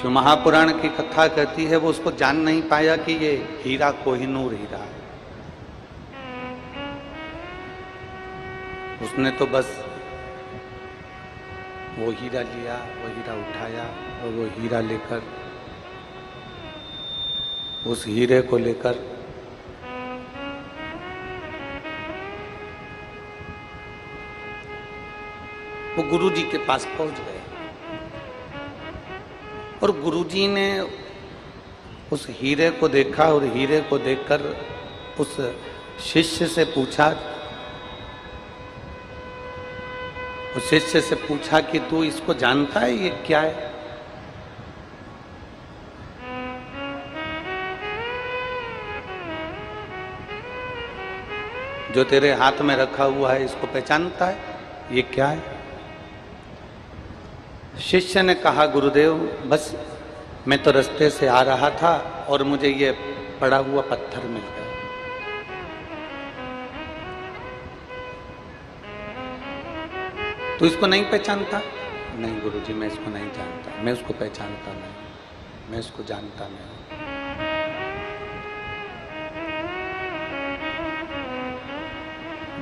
जो महापुराण की कथा कहती है वो उसको जान नहीं पाया कि ये हीरा कोहिनूर हीरा है। उसने तो बस वो हीरा लिया, वो हीरा उठाया और वो हीरा लेकर, उस हीरे को लेकर वो गुरुजी के पास पहुंच गए और गुरुजी ने उस हीरे को देखा और हीरे को देखकर उस शिष्य से पूछा, उस शिष्य से पूछा कि तू इसको जानता है, ये क्या है? जो तेरे हाथ में रखा हुआ है इसको पहचानता है, ये क्या है? शिष्य ने कहा, गुरुदेव बस मैं तो रास्ते से आ रहा था और मुझे ये पड़ा हुआ पत्थर मिल गया। तू इसको नहीं पहचानता? नहीं गुरुजी, मैं इसको नहीं जानता, मैं उसको पहचानता नहीं, मैं इसको जानता नहीं।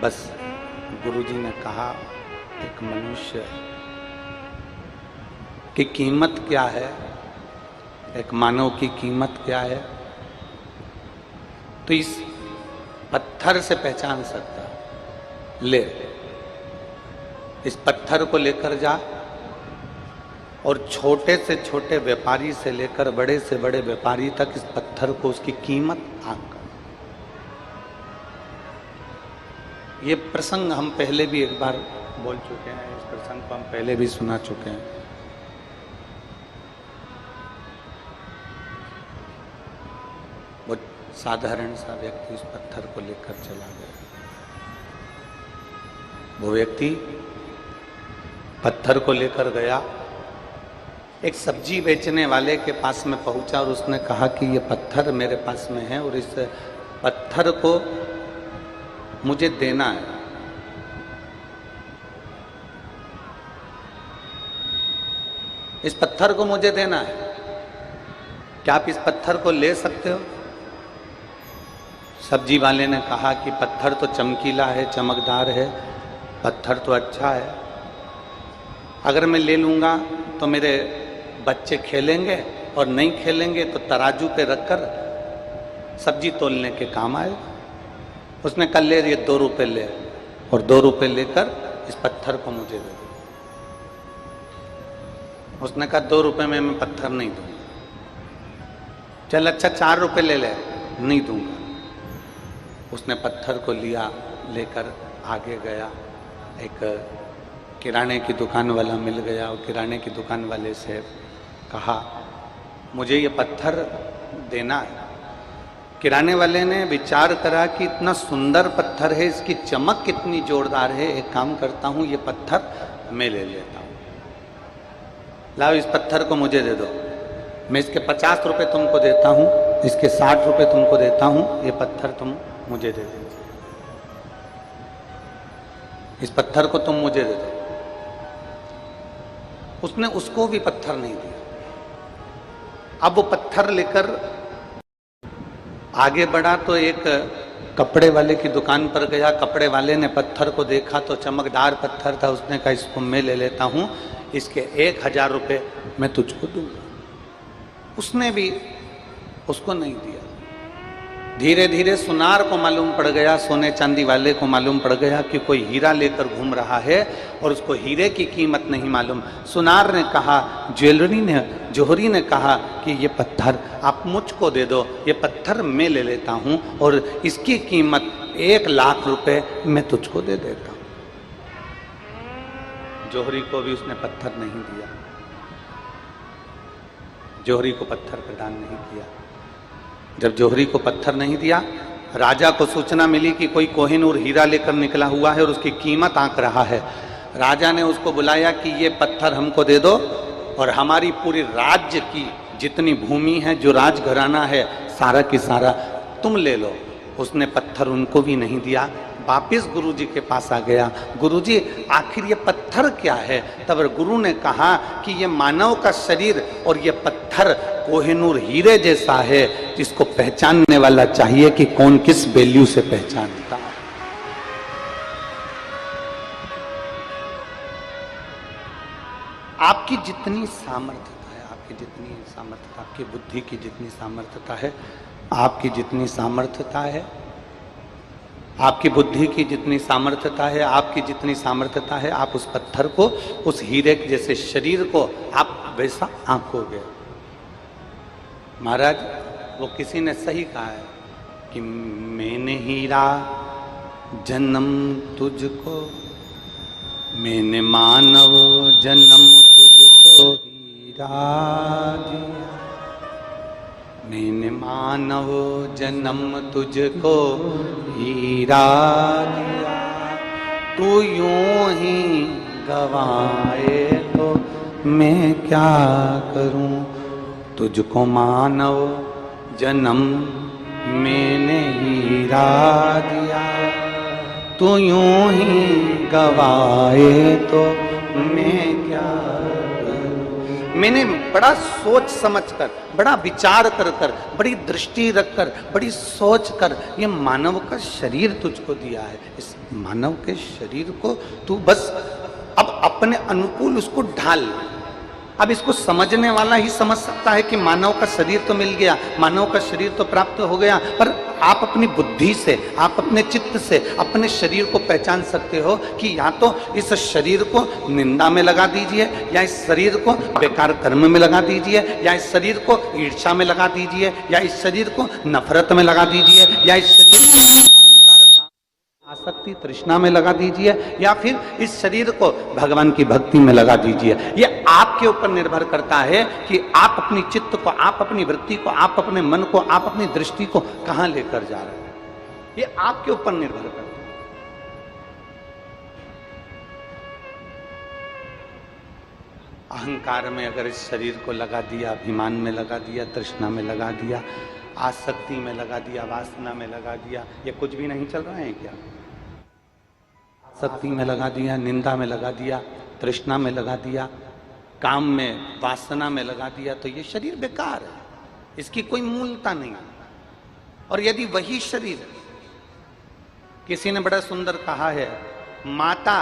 बस गुरुजी ने कहा, एक मनुष्य की कीमत क्या है, एक मानव की कीमत क्या है, तो इस पत्थर से पहचान सकता। ले, इस पत्थर को लेकर जा और छोटे से छोटे व्यापारी से लेकर बड़े से बड़े व्यापारी तक इस पत्थर को, उसकी कीमत आंक। ये प्रसंग हम पहले भी एक बार बोल चुके हैं, इस प्रसंग को हम पहले भी सुना चुके हैं। वो साधारण सा व्यक्ति उस पत्थर को लेकर चला गया। वो व्यक्ति पत्थर को लेकर गया, एक सब्जी बेचने वाले के पास में पहुंचा और उसने कहा कि ये पत्थर मेरे पास में है और इस पत्थर को मुझे देना है। इस पत्थर को मुझे देना है, क्या आप इस पत्थर को ले सकते हो? सब्जी वाले ने कहा कि पत्थर तो चमकीला है, चमकदार है, पत्थर तो अच्छा है, अगर मैं ले लूँगा तो मेरे बच्चे खेलेंगे और नहीं खेलेंगे तो तराजू पे रखकर सब्जी तोलने के काम आएगा। उसने कहा ले, ये 2 रुपये ले, और 2 रुपये लेकर इस पत्थर को मुझे दे दो। उसने कहा 2 रुपये में मैं पत्थर नहीं दूंगा। चल अच्छा 4 रुपये ले ले, नहीं दूंगा। उसने पत्थर को लिया, लेकर आगे गया। एक किराने की दुकान वाला मिल गया और किराने की दुकान वाले से कहा, मुझे ये पत्थर देना है। किराने वाले ने विचार करा कि इतना सुंदर पत्थर है, इसकी चमक कितनी जोरदार है, एक काम करता हूँ ये पत्थर मैं ले लेता हूँ। लाओ इस पत्थर को मुझे दे दो, मैं इसके 50 रुपये तुमको देता हूँ, इसके 60 रुपये तुमको देता हूँ, ये पत्थर तुम मुझे दे दो, इस पत्थर को तुम मुझे दे दो। उसने उसको भी पत्थर नहीं दिया। अब वो पत्थर लेकर आगे बढ़ा तो एक कपड़े वाले की दुकान पर गया। कपड़े वाले ने पत्थर को देखा तो चमकदार पत्थर था। उसने कहा इसको मैं ले लेता हूँ, इसके 1000 रुपये मैं तुझको दूंगा। उसने भी उसको नहीं दिया। धीरे धीरे सुनार को मालूम पड़ गया, सोने चांदी वाले को मालूम पड़ गया कि कोई हीरा लेकर घूम रहा है और उसको हीरे की कीमत नहीं मालूम। सुनार ने कहा, जोहरी ने कहा कि ये पत्थर आप मुझको दे दो, ये पत्थर मैं ले लेता हूँ और इसकी कीमत 1 लाख रुपए मैं तुझको दे देता हूँ। जोहरी को भी उसने पत्थर नहीं दिया, जोहरी को पत्थर प्रदान नहीं किया। जब जोहरी को पत्थर नहीं दिया, राजा को सूचना मिली कि कोई कोहिनूर हीरा लेकर निकला हुआ है और उसकी कीमत आंक रहा है। राजा ने उसको बुलाया कि ये पत्थर हमको दे दो और हमारी पूरी राज्य की जितनी भूमि है, जो राजघराना है, सारा की सारा तुम ले लो। उसने पत्थर उनको भी नहीं दिया, वापिस गुरुजी के पास आ गया, गुरुजी आखिर ये पत्थर क्या है? तब गुरु ने कहा कि ये मानव का शरीर और ये पत्थर कोहिनूर हीरे जैसा है, जिसको पहचानने वाला चाहिए कि कौन किस वैल्यू से पहचानता है। आपकी जितनी सामर्थ्यता है, आपकी जितनी सामर्थ्यता, आपकी बुद्धि की जितनी सामर्थ्यता है, आपकी जितनी सामर्थ्यता है, आपकी बुद्धि की जितनी सामर्थ्यता है, आपकी जितनी सामर्थ्यता है, आप उस पत्थर को, उस हीरे के जैसे शरीर को आप वैसा आंकोगे। महाराज, वो किसी ने सही कहा है कि मैंने हीरा जन्म तुझको, मैंने मानव जन्म तुझको हीरा दिया, मैंने मानव जन्म तुझको हीरा दिया, तू यूं ही गवाए तो मैं क्या करूं, तुझको मानव जन्म मैंने हीरा दिया, तू यूं ही गवाए तो मैं क्या करूं। मैंने बड़ा सोच समझकर, बड़ा विचार कर कर, बड़ी दृष्टि रखकर, बड़ी सोच कर ये मानव का शरीर तुझको दिया है। इस मानव के शरीर को तू बस अब अपने अनुकूल उसको ढाल। अब इसको समझने वाला ही समझ सकता है कि मानव का शरीर तो मिल गया, मानव का शरीर तो प्राप्त हो गया, पर आप अपनी बुद्धि से, आप अपने चित्त से अपने शरीर को पहचान सकते हो कि या तो इस शरीर को निंदा में लगा दीजिए, या इस शरीर को बेकार कर्म में लगा दीजिए, या इस शरीर को ईर्ष्या में लगा दीजिए, या इस शरीर को नफरत में लगा दीजिए, या इस शरीर को आसक्ति तृष्णा में लगा दीजिए, या फिर इस शरीर को भगवान की भक्ति में लगा दीजिए। ये आपके ऊपर निर्भर करता है कि आप अपनी चित्त को, आप अपनी वृत्ति को, आप अपने मन को, आप अपनी दृष्टि को कहां लेकर जा रहे हैं। ये आपके ऊपर निर्भर करता है। अहंकार में अगर इस शरीर को लगा दिया, अभिमान में लगा दिया, तृष्णा में लगा दिया, आसक्ति में लगा दिया, वासना में लगा दिया, ये कुछ भी नहीं चल रहा है क्या? आसक्ति में लगा दिया, निंदा में लगा दिया, तृष्णा में लगा दिया, काम में, वासना में लगा दिया, तो ये शरीर बेकार है, इसकी कोई मूलता नहीं। और यदि वही शरीर, किसी ने बड़ा सुंदर कहा है, माता,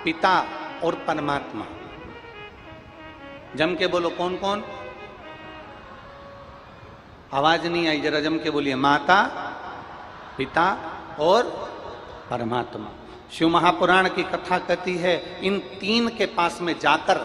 पिता और परमात्मा, जम के बोलो कौन कौन? आवाज नहीं आई, जरा जम के बोलिए। माता, पिता और परमात्मा। शिव महापुराण की कथा कहती है, इन तीन के पास में जाकर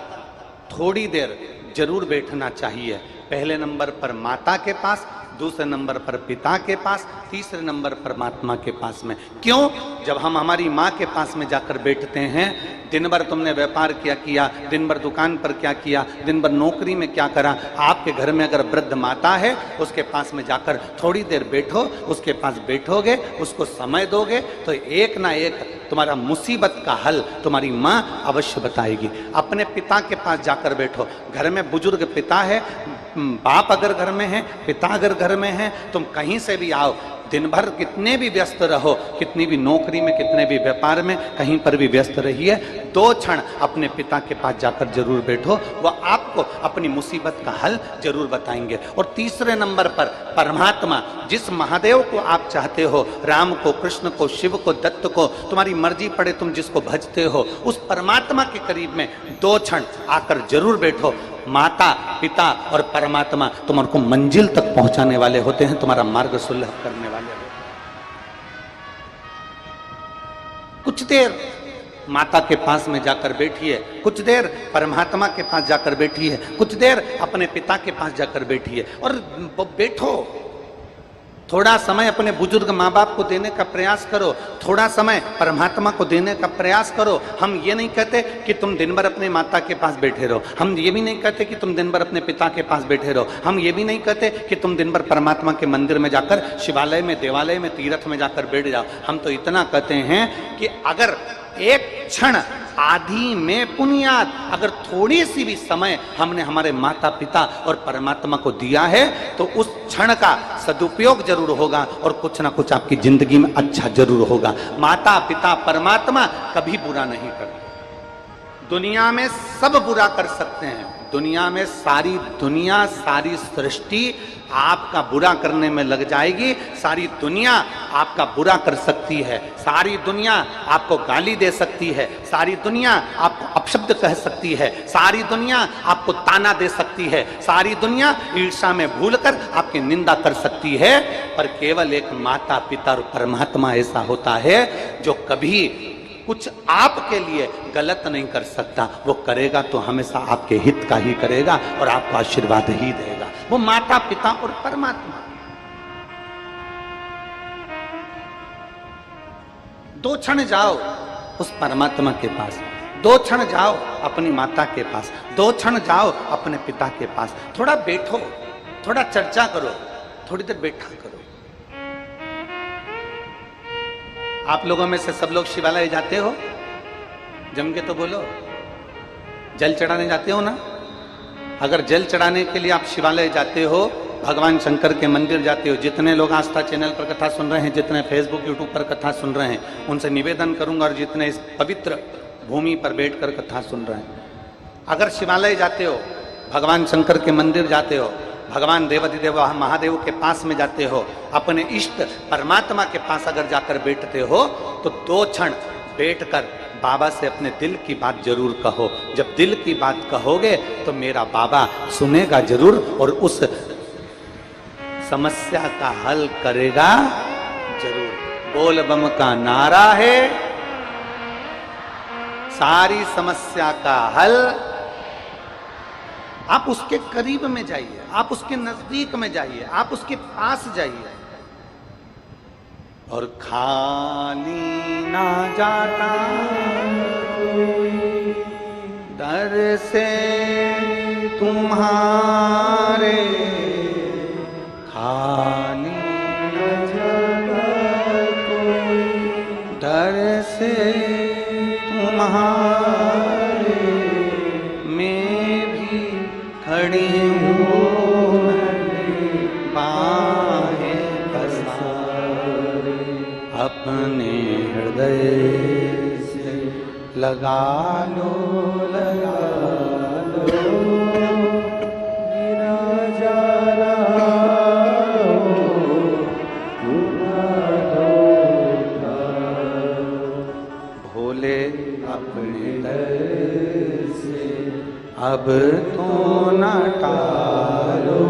थोड़ी देर जरूर बैठना चाहिए। पहले नंबर पर माता के पास, दूसरे नंबर पर पिता के पास, तीसरे नंबर परमात्मा के पास में। क्यों? जब हम हमारी माँ के पास में जाकर बैठते हैं, दिन भर तुमने व्यापार क्या किया, दिन भर दुकान पर क्या किया, दिन भर नौकरी में क्या करा, आपके घर में अगर वृद्ध माता है, उसके पास में जाकर थोड़ी देर बैठो, उसके पास बैठोगे, उसको समय दोगे, तो एक ना एक तुम्हारा मुसीबत का हल तुम्हारी माँ अवश्य बताएगी। अपने पिता के पास जाकर बैठो। घर में बुजुर्ग पिता है, बाप अगर घर में है, पिता अगर घर में है, तुम कहीं से भी आओ, दिन भर कितने भी व्यस्त रहो, कितनी भी नौकरी में, कितने भी व्यापार में, कहीं पर भी व्यस्त रहिए, 2 क्षण अपने पिता के पास जाकर जरूर बैठो, वह आपको अपनी मुसीबत का हल जरूर बताएंगे। और तीसरे नंबर पर परमात्मा, जिस महादेव को आप चाहते हो, राम को, कृष्ण को, शिव को, दत्त को, तुम्हारी मर्जी पड़े तुम जिसको भजते हो, उस परमात्मा के करीब में 2 क्षण आकर जरूर बैठो। माता, पिता और परमात्मा तुम्हारे को मंजिल तक पहुंचाने वाले होते हैं, तुम्हारा मार्ग सुलभ करने वाले होते हैं। कुछ देर माता के पास में जाकर बैठिए, कुछ देर परमात्मा के पास जाकर बैठिए, कुछ देर अपने पिता के पास जाकर बैठिए, और बैठो। थोड़ा समय अपने बुजुर्ग माँ बाप को देने का प्रयास करो, थोड़ा समय परमात्मा को देने का प्रयास करो। हम ये नहीं कहते कि तुम दिन भर अपने माता के पास बैठे रहो, हम ये भी नहीं कहते कि तुम दिन भर अपने पिता के पास बैठे रहो, हम ये भी नहीं कहते कि तुम दिन भर परमात्मा के मंदिर में जाकर, शिवालय में, देवालय में, तीर्थ में जाकर बैठ जाओ। हम तो इतना कहते हैं कि अगर एक क्षण आदि में पुण्यात, अगर थोड़ी सी भी समय हमने हमारे माता पिता और परमात्मा को दिया है तो उस क्षण का सदुपयोग जरूर होगा और कुछ ना कुछ आपकी जिंदगी में अच्छा जरूर होगा। माता पिता परमात्मा कभी बुरा नहीं करते। दुनिया में सब बुरा कर सकते हैं, दुनिया में सारी दुनिया सारी सृष्टि आपका बुरा करने में लग जाएगी, सारी दुनिया आपका बुरा कर सकती है, सारी दुनिया आपको गाली दे सकती है, सारी दुनिया आपको अपशब्द कह सकती है, सारी दुनिया आपको ताना दे सकती है, सारी दुनिया ईर्ष्या में भूलकर आपकी निंदा कर सकती है, पर केवल एक माता पिता और परमात्मा ऐसा होता है जो कभी कुछ आपके लिए गलत नहीं कर सकता। वो करेगा तो हमेशा आपके हित का ही करेगा और आपको आशीर्वाद ही देगा, वो माता पिता और परमात्मा। दो क्षण जाओ उस परमात्मा के पास, दो क्षण जाओ अपनी माता के पास, दो क्षण जाओ अपने पिता के पास, थोड़ा बैठो, थोड़ा चर्चा करो, थोड़ी देर बैठा करो। आप लोगों में से सब लोग शिवालय जाते हो? जम के तो बोलो। जल चढ़ाने जाते हो ना? अगर जल चढ़ाने के लिए आप शिवालय जाते हो, भगवान शंकर के मंदिर जाते हो, जितने लोग आस्था चैनल पर कथा सुन रहे हैं, जितने फेसबुक यूट्यूब पर कथा सुन रहे हैं, उनसे निवेदन करूंगा, और जितने इस पवित्र भूमि पर बैठकर कथा सुन रहे हैं, अगर शिवालय जाते हो, भगवान शंकर के मंदिर जाते हो, भगवान देवाधिदेव महादेव के पास में जाते हो, अपने इष्ट परमात्मा के पास अगर जाकर बैठते हो, तो दो क्षण बैठकर बाबा से अपने दिल की बात जरूर कहो। जब दिल की बात कहोगे तो मेरा बाबा सुनेगा जरूर और उस समस्या का हल करेगा जरूर। बोल बम का नारा है, सारी समस्या का हल। आप उसके करीब में जाइए, आप उसके नजदीक में जाइए, आप उसके पास जाइए। और खाली ना जाता दर से तुम्हारे, खाली ना जाता दर से तुम्हारे, मैं भी खड़ी हूँ बाहें पसारे, अपने हृदय से लगा लो, लगा लो, गिरा जा रहा भोले अपने दर से अब तो न टालो,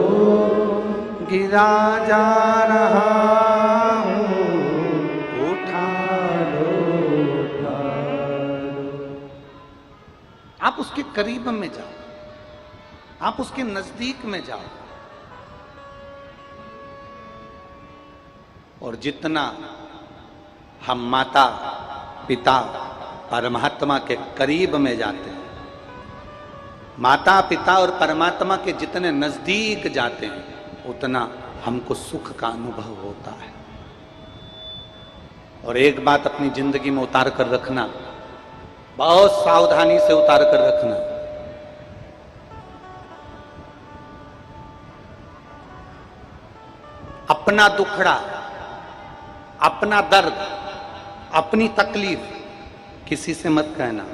गिरा जा रहा हूँ, उठा लो, उठा लो। आप उसके करीब में जाओ, आप उसके नजदीक में जाओ, और जितना हम माता पिता परमात्मा के करीब में जाते हैं, माता पिता और परमात्मा के जितने नजदीक जाते हैं, उतना हमको सुख का अनुभव होता है। और एक बात अपनी जिंदगी में उतार कर रखना, बहुत सावधानी से उतार कर रखना, अपना दुखड़ा, अपना दर्द, अपनी तकलीफ किसी से मत कहना।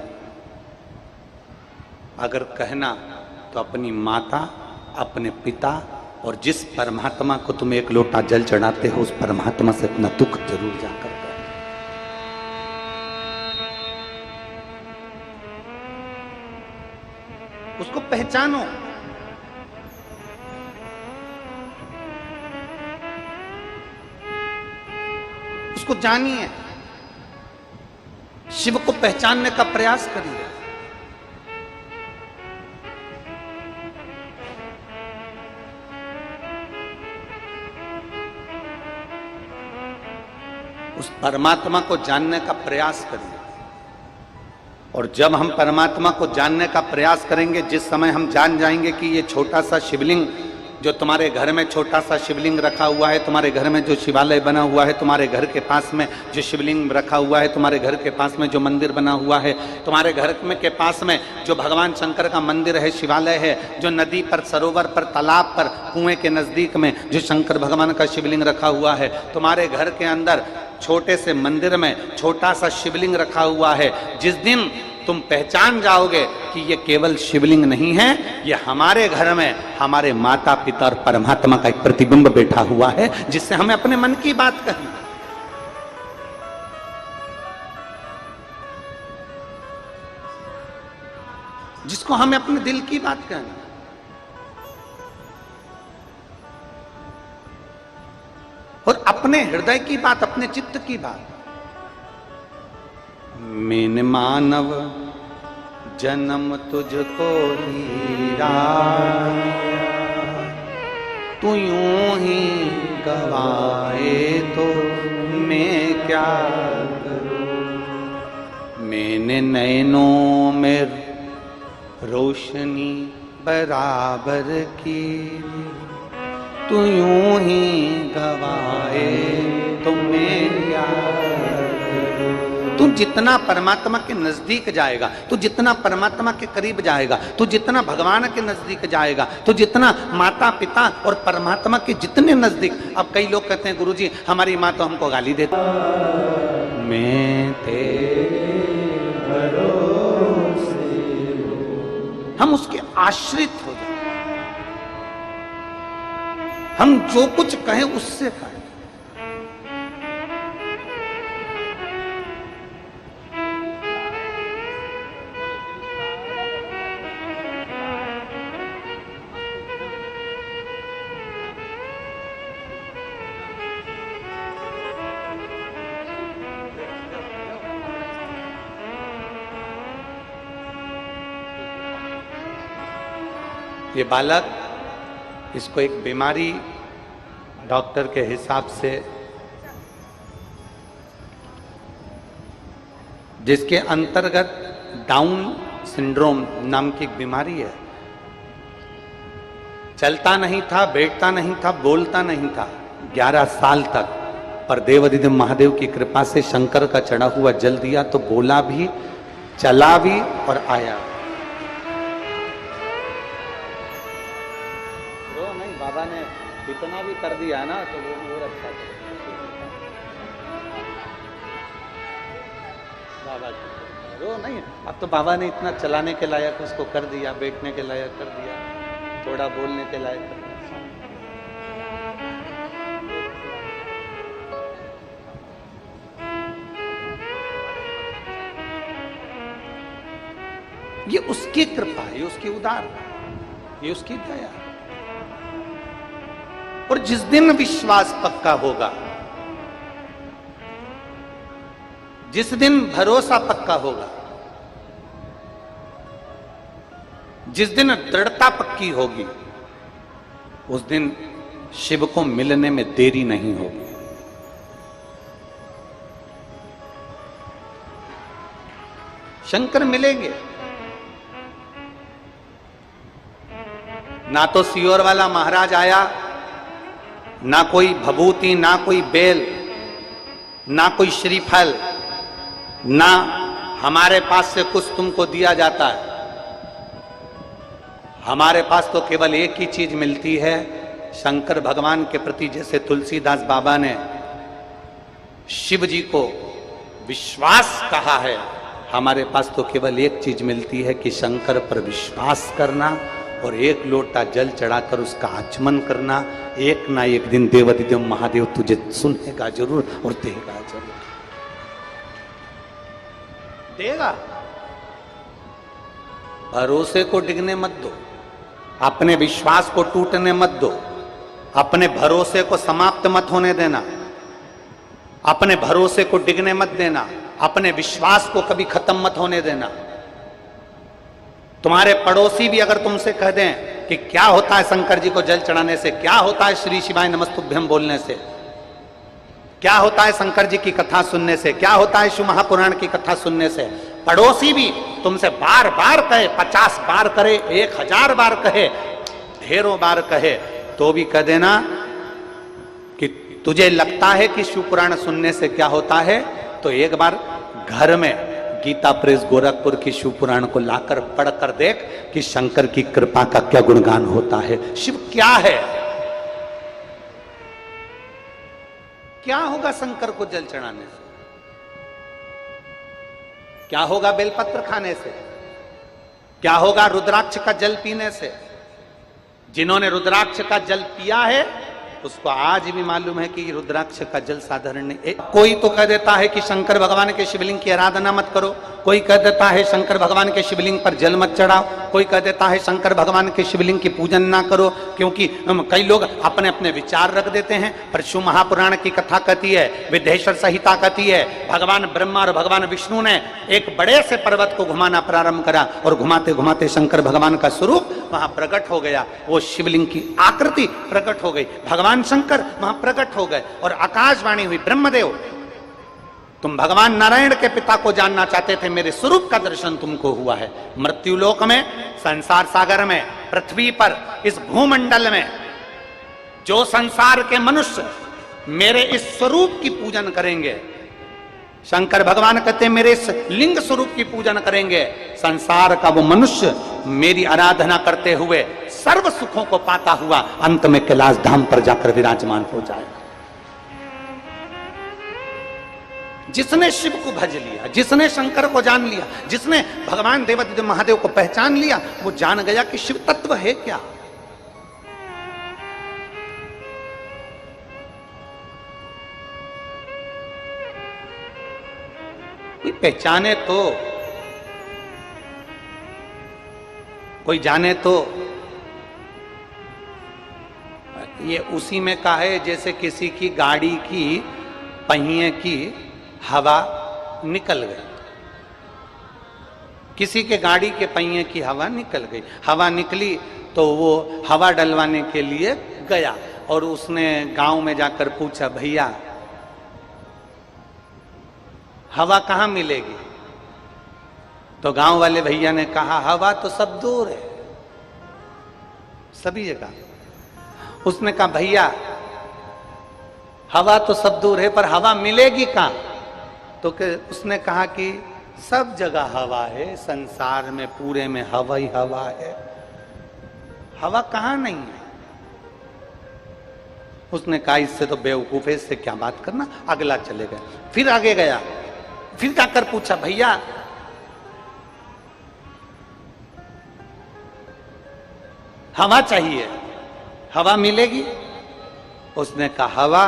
अगर कहना तो अपनी माता, अपने पिता और जिस परमात्मा को तुम एक लोटा जल चढ़ाते हो, उस परमात्मा से अपना दुख जरूर जाकर कहो। उसको पहचानो, उसको जानिए, शिव को पहचानने का प्रयास करिए। उस परमात्मा को जानने का प्रयास करिए। और जब हम परमात्मा को जानने का प्रयास करेंगे, जिस समय हम जान जाएंगे कि ये छोटा सा शिवलिंग जो तुम्हारे घर में छोटा सा शिवलिंग रखा हुआ है, तुम्हारे घर में जो शिवालय बना हुआ है, तुम्हारे घर के पास में जो शिवलिंग रखा हुआ है, तुम्हारे घर के पास में जो मंदिर बना हुआ है, तुम्हारे घर में के पास में जो भगवान शंकर का मंदिर है, शिवालय है, जो नदी पर, सरोवर पर, तालाब पर, कुएं के नजदीक में जो शंकर भगवान का शिवलिंग रखा हुआ है, तुम्हारे घर के अंदर छोटे से मंदिर में छोटा सा शिवलिंग रखा हुआ है, जिस दिन तुम पहचान जाओगे कि ये केवल शिवलिंग नहीं है, ये हमारे घर में हमारे माता पिता और परमात्मा का एक प्रतिबिंब बैठा हुआ है, जिससे हमें अपने मन की बात कही, जिसको हमें अपने दिल की बात कहना, और अपने हृदय की बात, अपने चित्त की बात। मैंने मानव जन्म तुझको हीरा, तू यूं ही गवाए तो मैं क्या करूं। मैंने नैनों में रोशनी बराबर की, तू यूं ही गवाए तो मैं क्या करूं। तू जितना परमात्मा के नजदीक जाएगा, तू जितना परमात्मा के करीब जाएगा, तू जितना भगवान के नजदीक जाएगा, तू जितना माता पिता और परमात्मा के जितने नजदीक। अब कई लोग कहते हैं गुरुजी हमारी माँ तो हमको गाली देती, मैं तेरे भरोसे, हम उसके आश्रित हो जाए, हम जो कुछ कहें उससे कहें। ये बालक, इसको एक बीमारी डॉक्टर के हिसाब से, जिसके अंतर्गत डाउन सिंड्रोम नाम की एक बीमारी है, चलता नहीं था, बैठता नहीं था, बोलता नहीं था 11 साल तक, पर देवाधिदेव महादेव की कृपा से शंकर का चढ़ा हुआ जल दिया तो बोला भी, चला भी और आया। बाबा ने इतना भी कर दिया ना तो वो अच्छा है। बाबा रो नहीं, अब तो बाबा ने इतना चलाने के लायक उसको कर दिया, बैठने के लायक कर दिया, थोड़ा बोलने के लायक कर दिया। ये उसकी कृपा है, ये उसकी उदार, ये उसकी दया। और जिस दिन विश्वास पक्का होगा, जिस दिन भरोसा पक्का होगा, जिस दिन दृढ़ता पक्की होगी, उस दिन शिव को मिलने में देरी नहीं होगी। शंकर मिलेंगे। ना तो सियोर वाला महाराज आया, ना कोई भभूति, ना कोई बेल, ना कोई श्रीफल, ना हमारे पास से कुछ तुमको दिया जाता है। हमारे पास तो केवल एक ही चीज मिलती है, शंकर भगवान के प्रति जैसे तुलसीदास बाबा ने शिव जी को विश्वास कहा है, हमारे पास तो केवल एक चीज मिलती है कि शंकर पर विश्वास करना और एक लोटा जल चढ़ाकर उसका आचमन करना। एक ना एक दिन देवाधिदेव महादेव तुझे सुनेगा जरूर और देगा जरूर, देगा। भरोसे को डिगने मत दो, अपने विश्वास को टूटने मत दो, अपने भरोसे को समाप्त मत होने देना, अपने भरोसे को डिगने मत देना, अपने विश्वास को कभी खत्म मत होने देना। तुम्हारे पड़ोसी भी अगर तुमसे कह दें कि क्या होता है शंकर जी को जल चढ़ाने से, क्या होता है श्री शिवाय नमस्तुभ्यम बोलने से, क्या होता है शंकर जी की कथा सुनने से, क्या होता है शिव महापुराण की कथा सुनने से, पड़ोसी भी तुमसे बार बार कहे, 50 बार करे, 1000 बार कहे, ढेरों बार कहे, तो भी कह देना कि तुझे लगता है कि शिव पुराण सुनने से क्या होता है, तो एक बार घर में गीता प्रेस गोरखपुर की शिव पुराण को लाकर पढ़कर देख कि शंकर की कृपा का क्या गुणगान होता है। शिव क्या है, क्या होगा शंकर को जल चढ़ाने से, क्या होगा बेलपत्र खाने से, क्या होगा रुद्राक्ष का जल पीने से। जिन्होंने रुद्राक्ष का जल पिया है उसको आज भी मालूम है कि रुद्राक्ष का जल साधारण नहीं। कोई तो कह देता है कि शंकर भगवान के शिवलिंग की आराधना मत करो, कोई कह देता है शंकर भगवान के शिवलिंग पर जल मत चढ़ाओ, कोई कह देता है शंकर भगवान के शिवलिंग की पूजन ना करो, क्योंकि कई लोग अपने अपने विचार रख देते हैं। पर शिव महापुराण की कथा कहती है, विदेश्वर संहिता कहती है, भगवान ब्रह्मा और भगवान विष्णु ने एक बड़े से पर्वत को घुमाना प्रारंभ करा और घुमाते घुमाते शंकर भगवान का स्वरूप वहां प्रकट हो गया, वो शिवलिंग की आकृति प्रकट हो गई, भगवान शंकर वहां प्रकट हो गए और आकाशवाणी हुई, ब्रह्मदेव तुम भगवान नारायण के पिता को जानना चाहते थे, मेरे स्वरूप का दर्शन तुमको हुआ है। मृत्युलोक में, संसार सागर में, पृथ्वी पर, इस भूमंडल में जो संसार के मनुष्य मेरे इस स्वरूप की पूजन करेंगे, शंकर भगवान कहते हैं मेरे इस लिंग स्वरूप की पूजन करेंगे, संसार का वो मनुष्य मेरी आराधना करते हुए सर्व सुखों को पाता हुआ अंत में कैलाश धाम पर जाकर विराजमान हो जाएगा। जिसने शिव को भज लिया, जिसने शंकर को जान लिया, जिसने भगवान देवादिदेव महादेव को पहचान लिया, वो जान गया कि शिव तत्व है क्या। कोई पहचाने तो, कोई जाने तो। ये उसी में का है जैसे किसी की गाड़ी की पहिए की हवा निकल गई, किसी के गाड़ी के पहिए की हवा निकल गई, हवा निकली तो वो हवा डलवाने के लिए गया और उसने गांव में जाकर पूछा, भैया हवा कहाँ मिलेगी? तो गांव वाले भैया ने कहा, हवा तो सब दूर है, सभी जगह। उसने कहा, भैया हवा तो सब दूर है पर हवा मिलेगी कहाँ? तो उसने कहा कि सब जगह हवा है, संसार में पूरे में हवा ही हवा है, हवा कहाँ नहीं है। उसने कहा इससे तो बेवकूफ है, इससे क्या बात करना, अगला चले गए। फिर आगे गया, फिर जाकर पूछा, भैया हवा चाहिए, हवा मिलेगी? उसने कहा, हवा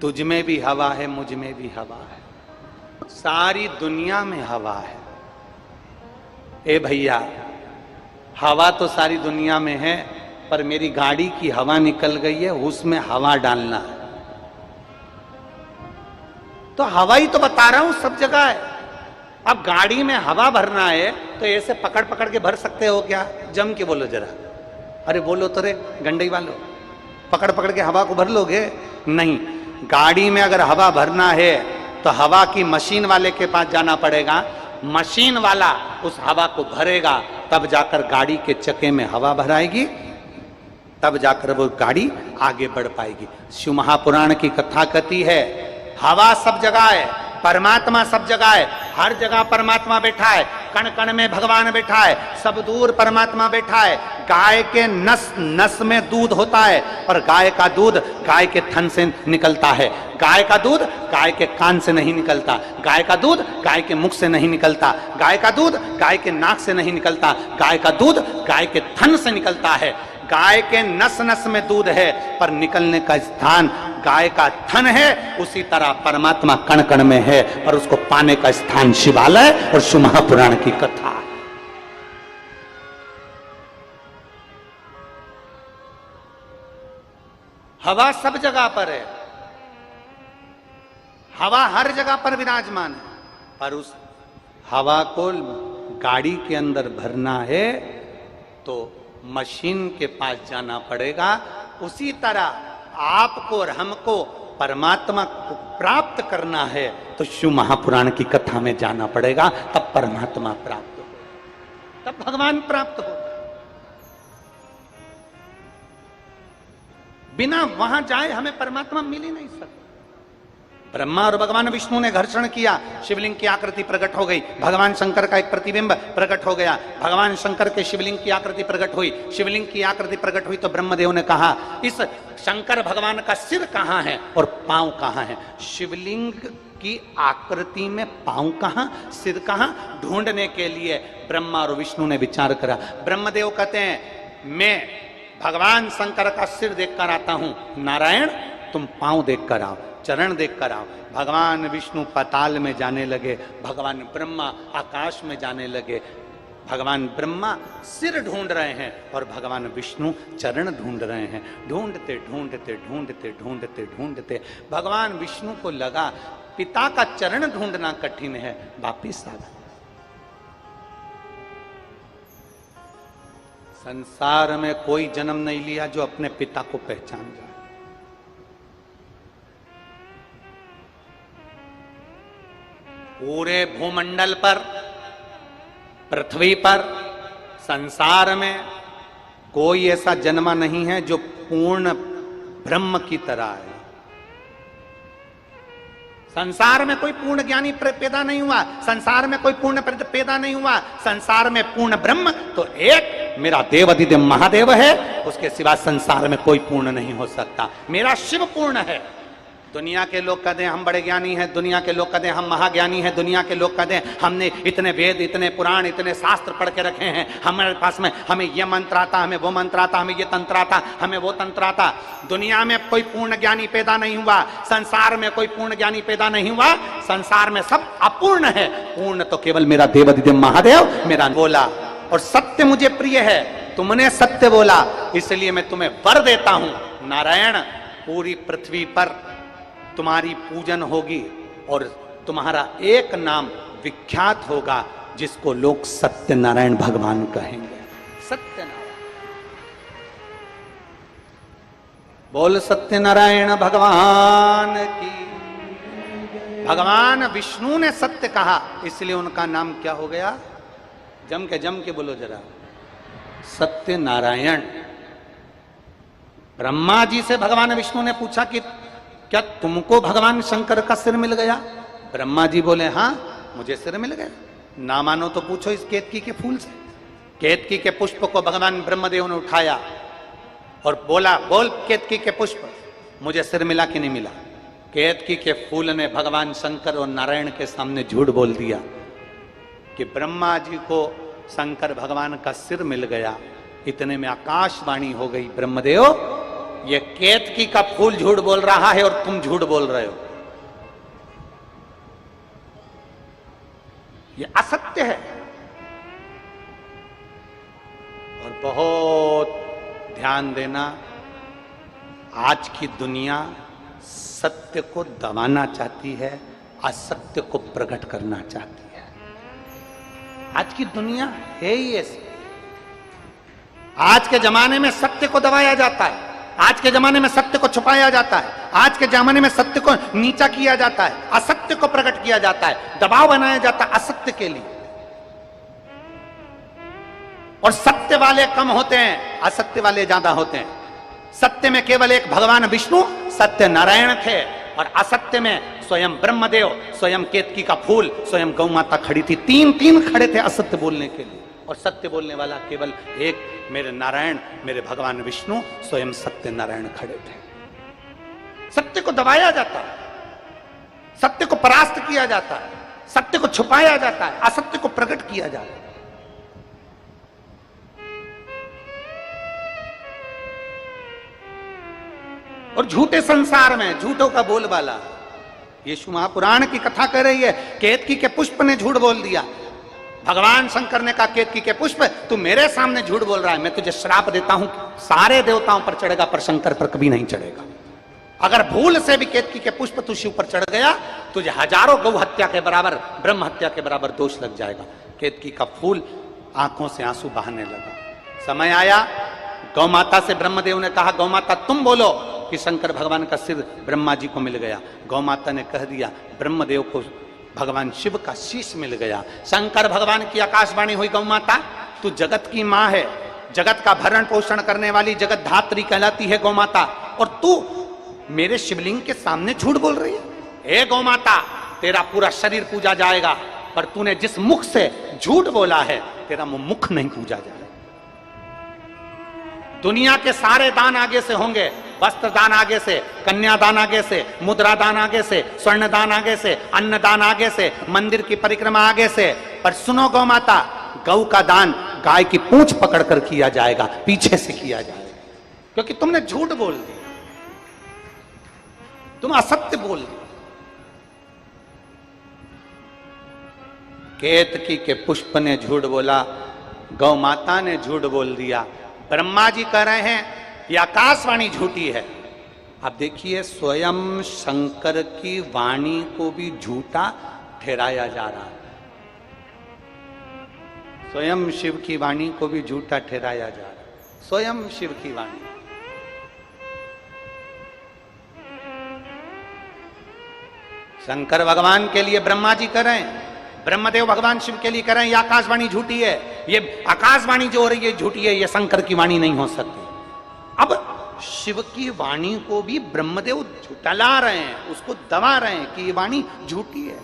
तुझ में भी हवा है, मुझ में भी हवा है, सारी दुनिया में हवा है। ए भैया हवा तो सारी दुनिया में है पर मेरी गाड़ी की हवा निकल गई है, उसमें हवा डालना है। तो हवा ही तो बता रहा हूं सब जगह है। अब गाड़ी में हवा भरना है तो ऐसे पकड़ पकड़ के भर सकते हो क्या? जम के बोलो जरा, अरे बोलो तो रे गंडई वालों, पकड़ पकड़ के हवा को भर लोगे? नहीं, गाड़ी में अगर हवा भरना है तो हवा की मशीन वाले के पास जाना पड़ेगा, मशीन वाला उस हवा को भरेगा, तब जाकर गाड़ी के चक्के में हवा भराएगी, तब जाकर वो गाड़ी आगे बढ़ पाएगी। शिव महापुराण की कथा कहती है, हवा सब जगह है, परमात्मा सब जगह है, हर जगह परमात्मा बैठा है, कण कण में भगवान बैठा है, सब दूर परमात्मा बैठा है। गाय के नस नस में दूध होता है और गाय का दूध गाय के थन से निकलता है, गाय का दूध गाय के कान से नहीं निकलता, गाय का दूध गाय के मुख से नहीं निकलता, गाय का दूध गाय के नाक से नहीं निकलता, गाय का दूध गाय के थन से निकलता है। गाय के नस नस में दूध है पर निकलने का स्थान गाय का थन है, उसी तरह परमात्मा कण कण में है और उसको पाने का स्थान शिवालय और शिव महापुराण की कथा। हवा सब जगह पर है, हवा हर जगह पर विराजमान है, पर उस हवा को गाड़ी के अंदर भरना है तो मशीन के पास जाना पड़ेगा। उसी तरह आपको और हमको परमात्मा को प्राप्त करना है तो शिव महापुराण की कथा में जाना पड़ेगा, तब परमात्मा प्राप्त हो, तब भगवान प्राप्त हो। बिना वहां जाए हमें परमात्मा मिल ही नहीं सकता। ब्रह्मा और भगवान विष्णु ने घर्षण किया, शिवलिंग की आकृति प्रकट हो गई, भगवान शंकर का एक प्रतिबिंब प्रकट हो गया, भगवान शंकर के शिवलिंग की आकृति प्रकट हुई, शिवलिंग की आकृति प्रकट हुई तो ब्रह्मदेव ने कहा इस शंकर भगवान का सिर कहां है और पांव कहां है? शिवलिंग की आकृति में पांव कहां, सिर कहां, ढूंढने के लिए ब्रह्मा और विष्णु ने विचार करा। ब्रह्मदेव कहते हैं मैं भगवान शंकर का सिर देखकर आता हूं, नारायण तुम पांव देखकर आओ, चरण देखकर आओ। भगवान विष्णु पाताल में जाने लगे, भगवान ब्रह्मा आकाश में जाने लगे। भगवान ब्रह्मा सिर ढूंढ रहे हैं और भगवान विष्णु चरण ढूंढ रहे हैं। ढूंढते ढूंढते ढूंढते ढूंढते ढूंढते भगवान विष्णु को लगा पिता का चरण ढूंढना कठिन है, वापिस आ गए। संसार में कोई जन्म नहीं लिया जो अपने पिता को पहचान जाए। पूरे भूमंडल पर, पृथ्वी पर, संसार में कोई ऐसा जन्मा नहीं है जो पूर्ण ब्रह्म की तरह है। संसार में कोई पूर्ण ज्ञानी पैदा नहीं हुआ, संसार में कोई पूर्ण पैदा नहीं हुआ। संसार में पूर्ण ब्रह्म तो एक मेरा देवाधिदेव महादेव है, उसके सिवा संसार में कोई पूर्ण नहीं हो सकता। मेरा शिव पूर्ण है। दुनिया के लोग कहते हैं हम बड़े ज्ञानी हैं, दुनिया के लोग कहते हैं हम महाज्ञानी हैं, दुनिया के लोग कहते हैं हमने इतने वेद, इतने पुराण, इतने शास्त्र पढ़ के रखे हैं, हमारे पास में हमें ये मंत्र आता, हमें वो मंत्र आता, हमें ये तंत्र आता, हमें वो तंत्र आता। दुनिया में कोई पूर्ण ज्ञानी पैदा नहीं हुआ, संसार में कोई पूर्ण ज्ञानी पैदा नहीं हुआ। संसार में सब अपूर्ण है, पूर्ण तो केवल मेरा देवाधिदेव महादेव मेरा बोला। और सत्य मुझे प्रिय है, तुमने सत्य बोला, इसलिए मैं तुम्हें वर देता हूं। नारायण पूरी पृथ्वी पर तुम्हारी पूजन होगी और तुम्हारा एक नाम विख्यात होगा जिसको लोग सत्यनारायण भगवान कहेंगे। सत्यनारायण बोल, सत्यनारायण भगवान की। भगवान विष्णु ने सत्य कहा, इसलिए उनका नाम क्या हो गया? जम के बोलो जरा, सत्यनारायण। ब्रह्मा जी से भगवान विष्णु ने पूछा कि क्या तुमको भगवान शंकर का सिर मिल गया? ब्रह्मा जी बोले हाँ मुझे सिर मिल गया। ना मानो तो पूछो इस केतकी के फूल से। केतकी के पुष्प को भगवान ब्रह्मदेव ने उठाया और बोला बोल केतकी के पुष्प, मुझे सिर मिला कि नहीं मिला? केतकी के फूल ने भगवान शंकर और नारायण के सामने झूठ बोल दिया कि ब्रह्मा जी को शंकर भगवान का सिर मिल गया। इतने में आकाशवाणी हो गई, ब्रह्मदेव ये केतकी का फूल झूठ बोल रहा है और तुम झूठ बोल रहे हो, ये असत्य है। और बहुत ध्यान देना, आज की दुनिया सत्य को दबाना चाहती है, असत्य को प्रकट करना चाहती है। आज की दुनिया है ही ऐसी। आज के जमाने में सत्य को दबाया जाता है, आज के जमाने में सत्य को छुपाया जाता है, आज के जमाने में सत्य को नीचा किया जाता है, असत्य को प्रकट किया जाता है, दबाव बनाया जाता है असत्य के लिए। और सत्य वाले कम होते हैं, असत्य वाले ज्यादा होते हैं। सत्य में केवल एक भगवान विष्णु सत्य नारायण थे और असत्य में स्वयं ब्रह्मदेव, स्वयं केतकी का फूल, स्वयं गौ माता खड़ी थी। तीन खड़े थे असत्य बोलने के लिए, और सत्य बोलने वाला केवल एक मेरे नारायण, मेरे भगवान विष्णु स्वयं सत्य नारायण खड़े थे। सत्य को दबाया जाता है, सत्य को परास्त किया जाता है, सत्य को छुपाया जाता है, असत्य को प्रकट किया जाता है। और झूठे संसार में झूठों का बोलबाला। यीशु महापुराण की कथा कर रही है, केतकी के पुष्प ने झूठ बोल दिया। भगवान शंकर ने कहा केतकी के पुष्प तू मेरे सामने झूठ बोल रहा है, मैं तुझे श्राप देता हूं, सारे देवताओं पर चढ़ेगा पर शंकर पर कभी नहीं चढ़ेगा। अगर भूल से भी केतकी के पुष्प तू शिव पर चढ़ गया, तुझे हजारों गौ हत्या के बराबर, ब्रह्म हत्या के बराबर दोष लग जाएगा। केतकी का फूल आंखों से आंसू बहाने लगा। समय आया, गौ माता से ब्रह्मदेव ने कहा गौ माता तुम बोलो कि शंकर भगवान का सिर ब्रह्मा जी को मिल गया। गौ माता ने कह दिया ब्रह्मदेव को भगवान शिव का शीश मिल गया। शंकर भगवान की आकाशवाणी हुई, गौ माता तू जगत की मां है, जगत का भरण पोषण करने वाली जगत धात्री कहलाती है गौ माता, और तू मेरे शिवलिंग के सामने झूठ बोल रही है। हे गौ माता, तेरा पूरा शरीर पूजा जाएगा, पर तूने जिस मुख से झूठ बोला है तेरा मुख नहीं पूजा जाएगा। दुनिया के सारे दान आगे से होंगे, वस्त्र दान आगे से, कन्यादान आगे से, मुद्रा दान आगे से, स्वर्ण दान आगे से, अन्न दान आगे से, मंदिर की परिक्रमा आगे से, पर सुनो गौ माता, गौ का दान गाय की पूंछ पकड़कर किया जाएगा, पीछे से किया जाएगा, क्योंकि तुमने झूठ बोल दिया, तुम असत्य बोल दिया। केतकी के पुष्प ने झूठ बोला, गौ माता ने झूठ बोल दिया, ब्रह्मा जी कह रहे हैं ये आकाशवाणी झूठी है। अब देखिए, स्वयं शंकर की वाणी को भी झूठा ठहराया जा रहा है, स्वयं शिव की वाणी को भी झूठा ठहराया जा रहा है, स्वयं शिव की वाणी। शंकर भगवान के लिए ब्रह्मा जी कर रहे हैं, ब्रह्मदेव भगवान शिव के लिए कह रहे हैं ये आकाशवाणी झूठी है, ये आकाशवाणी जो हो रही है झूठी है, ये शंकर की वाणी नहीं हो सकती। अब शिव की वाणी को भी ब्रह्मदेव झुठला रहे हैं, उसको दबा रहे हैं कि ये वाणी झूठी है।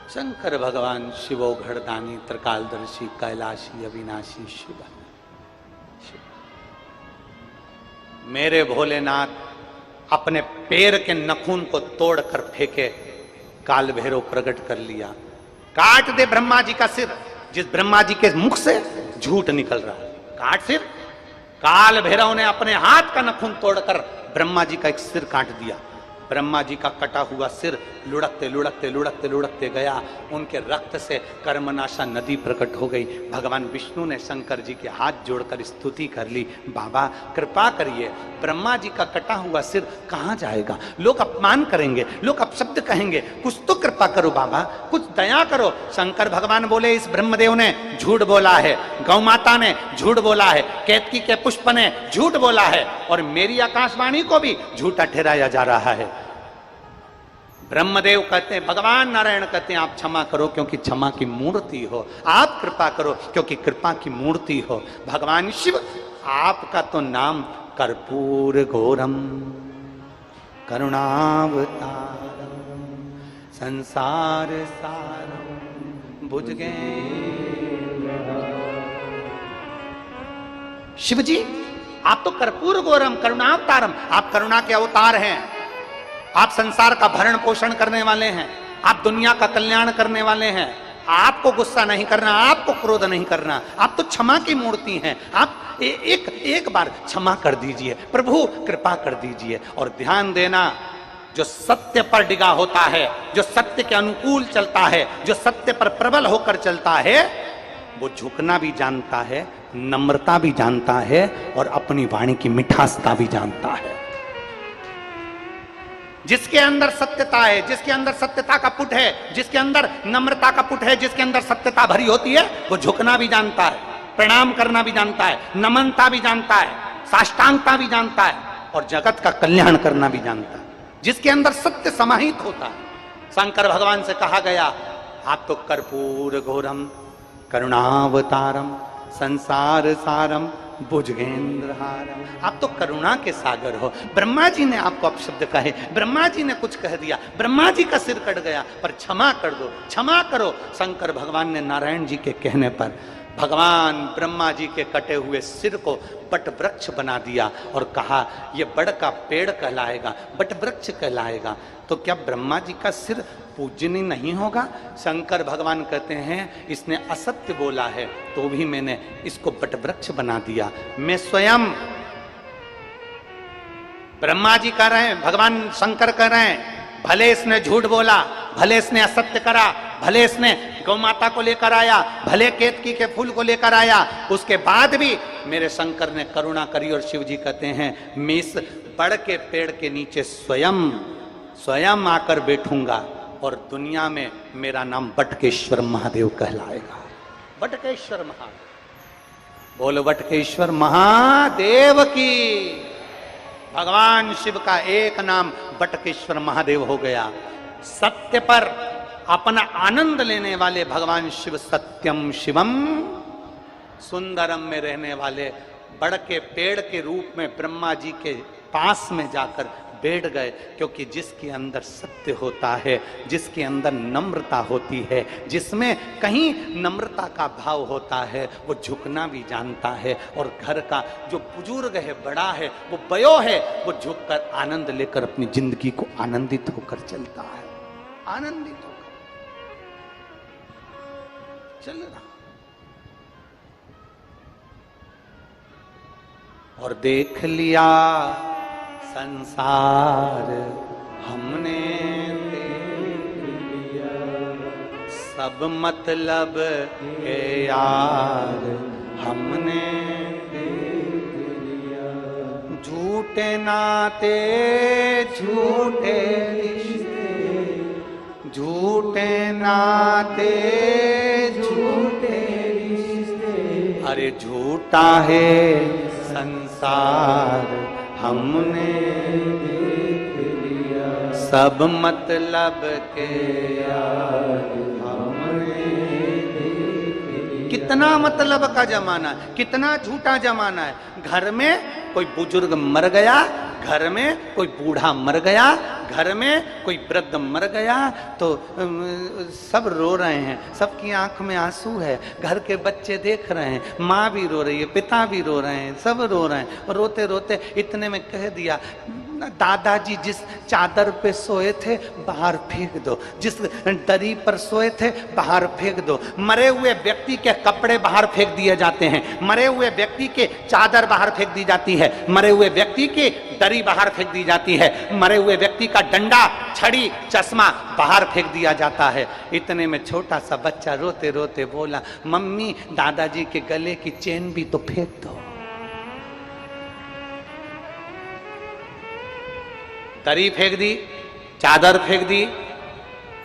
शंकर भगवान शिवो घड़दानी त्रिकालदर्शी कैलाशी अविनाशी शिव। मेरे भोलेनाथ अपने पैर के नखून को तोड़कर फेंके, काल भैरव प्रकट कर लिया, काट दे ब्रह्मा जी का सिर, जिस ब्रह्मा जी के मुख से झूठ निकल रहा है, काट सिर। काल भैरव ने अपने हाथ का नखून तोड़कर ब्रह्मा जी का एक सिर काट दिया। ब्रह्मा जी का कटा हुआ सिर लुढ़कते लुढ़कते लुढ़कते लुढ़कते गया, उनके रक्त से कर्मनाशा नदी प्रकट हो गई। भगवान विष्णु ने शंकर जी के हाथ जोड़कर स्तुति कर ली, बाबा कृपा करिए, ब्रह्मा जी का कटा हुआ सिर कहाँ जाएगा, लोग अपमान करेंगे, लोग अपशब्द कहेंगे, कुछ तो कृपा करो बाबा, कुछ दया करो। शंकर भगवान बोले इस ब्रह्मदेव ने झूठ बोला है, गौ माता ने झूठ बोला है, केतकी के पुष्प ने झूठ बोला है, और मेरी आकाशवाणी को भी झूठा ठहराया जा रहा है। ब्रह्मदेव कहते हैं, भगवान नारायण कहते हैं आप क्षमा करो क्योंकि क्षमा की मूर्ति हो, आप कृपा करो क्योंकि कृपा की मूर्ति हो। भगवान शिव आपका तो नाम कर्पूर घोरम करुणावतारम संसार सारम भुजगे। शिव जी आप तो कर्पूर घोरम करुणावतारम, आप करुणा के अवतार हैं, आप संसार का भरण पोषण करने वाले हैं, आप दुनिया का कल्याण करने वाले हैं। आपको गुस्सा नहीं करना, आपको क्रोध नहीं करना, आप तो क्षमा की मूर्ति हैं। आप एक बार क्षमा कर दीजिए, प्रभु कृपा कर दीजिए। और ध्यान देना, जो सत्य पर डिगा होता है, जो सत्य के अनुकूल चलता है, जो सत्य पर प्रबल होकर चलता है, वो झुकना भी जानता है, नम्रता भी जानता है, और अपनी वाणी की मिठासता भी जानता है। जिसके अंदर सत्यता है, जिसके अंदर सत्यता का पुट है, जिसके अंदर नम्रता का पुट है, जिसके अंदर सत्यता भरी होती है, वो झुकना भी जानता है, प्रणाम करना भी जानता है, नमनता भी जानता है, साष्टांगता भी जानता है, और जगत का कल्याण करना भी जानता है। जिसके अंदर सत्य समाहित होता है। शंकर भगवान से कहा गया आप तो कर्पूर घोरम करुणावतारम संसार सारम भुजगेंद्रहारम, आप तो करुणा के सागर हो। ब्रह्मा जी ने आपको अपशब्द कहे, ब्रह्मा जी ने कुछ कह दिया, ब्रह्मा जी का सिर कट गया, पर क्षमा कर दो, क्षमा करो। शंकर भगवान ने नारायण जी के कहने पर भगवान ब्रह्मा जी के कटे हुए सिर को बट वृक्ष बना दिया और कहा ये बड़ का पेड़ कहलाएगा, बट वृक्ष कहलाएगा। तो क्या ब्रह्मा जी का सिर पूजनीय नहीं होगा? शंकर भगवान कहते हैं इसने असत्य बोला है तो भी मैंने इसको बट वृक्ष बना दिया। मैं स्वयं, ब्रह्मा जी कह रहे हैं, भगवान शंकर कह रहे हैं, भले इसने झूठ बोला, भले इसने असत्य करा, भले इसने गौ माता को लेकर आया, भले केतकी के फूल को लेकर आया, उसके बाद भी मेरे शंकर ने करुणा करी। और शिव जी कहते हैं मैं इस बड़ के पेड़ के नीचे स्वयं आकर बैठूंगा और दुनिया में मेरा नाम बटकेश्वर महादेव कहलाएगा। बटकेश्वर महादेव, बोलो बटकेश्वर महादेव की। भगवान शिव का एक नाम बटकेश्वर महादेव हो गया। सत्य पर अपना आनंद लेने वाले भगवान शिव सत्यम शिवम, सुंदरम में रहने वाले बड़ के पेड़ के रूप में ब्रह्मा जी के पास में जाकर बैठ गए, क्योंकि जिसके अंदर सत्य होता है, जिसके अंदर नम्रता होती है, जिसमें कहीं नम्रता का भाव होता है, वो झुकना भी जानता है। और घर का जो बुजुर्ग है, बड़ा है, वो बयो है, वो झुककर आनंद लेकर अपनी जिंदगी को आनंदित होकर चलता है, आनंदित होकर चल रहा। और देख लिया संसार हमने, देख लिया सब मतलब के यार हमने, देख लिया झूठे नाते झूठे रिश्ते, झूठे नाते झूठे रिश्ते, अरे झूठा है संसार हमने देख लिया सब मतलब के यार हमने देख लिया। कितना मतलब का जमाना है, कितना झूठा जमाना है। घर में कोई बुजुर्ग मर गया, घर में कोई बूढ़ा मर गया, घर में कोई वृद्ध मर गया तो सब रो रहे हैं, सबकी आंख में आंसू है, घर के बच्चे देख रहे हैं, माँ भी रो रही है, पिता भी रो रहे हैं, सब रो रहे हैं। और रोते रोते इतने में कह दिया, दादाजी जिस चादर पे सोए थे बाहर फेंक दो, जिस दरी पर सोए थे बाहर फेंक दो। मरे हुए व्यक्ति के कपड़े बाहर फेंक दिए जाते हैं, मरे हुए व्यक्ति के चादर बाहर फेंक दी जाती है, मरे हुए व्यक्ति की दरी बाहर फेंक दी जाती है, मरे हुए व्यक्ति का डंडा, छड़ी, चश्मा बाहर फेंक दिया जाता है। इतने में छोटा सा बच्चा रोते रोते बोला, मम्मी दादाजी के गले की चेन भी तो फेंक दो। दरी फेंक दी, चादर फेंक दी,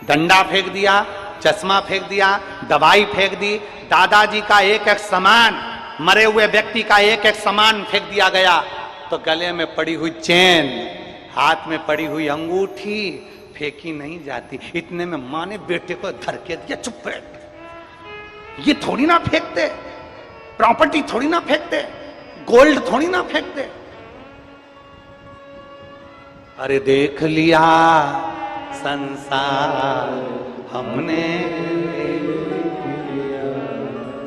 डंडा फेंक दिया, चश्मा फेंक दिया, दवाई फेंक दी, दादाजी का एक एक सामान, मरे हुए व्यक्ति का एक एक सामान फेंक दिया गया। तो गले में पड़ी हुई चेन, हाथ में पड़ी हुई अंगूठी फेंकी नहीं जाती। इतने में माँ ने बेटे को धरके दिया, चुप बैठ, ये थोड़ी ना फेंकते, प्रॉपर्टी थोड़ी ना फेंकते, गोल्ड थोड़ी ना फेंकते। अरे देख लिया संसार हमने,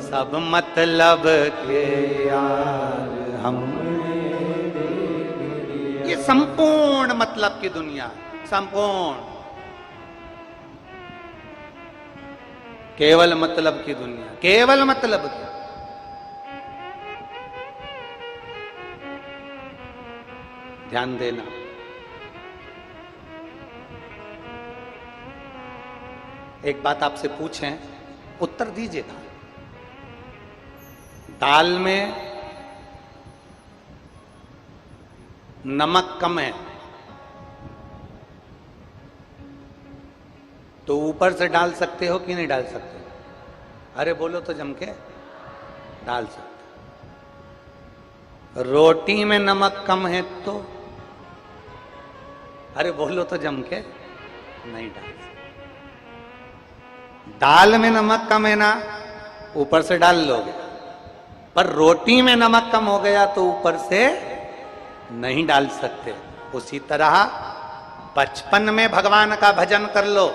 सब मतलब के यार हमने, ये संपूर्ण मतलब की दुनिया, संपूर्ण केवल मतलब की दुनिया, केवल मतलब की। ध्यान देना, एक बात आपसे पूछें, उत्तर दीजिएगा। दाल में नमक कम है तो ऊपर से डाल सकते हो कि नहीं डाल सकते? अरे बोलो तो जम के, डाल सकते। रोटी में नमक कम है तो, अरे बोलो तो जम के, नहीं डाल सकते। दाल में नमक कम है ना, ऊपर से डाल लोगे, पर रोटी में नमक कम हो गया तो ऊपर से नहीं डाल सकते। उसी तरह बचपन में भगवान का भजन कर लो,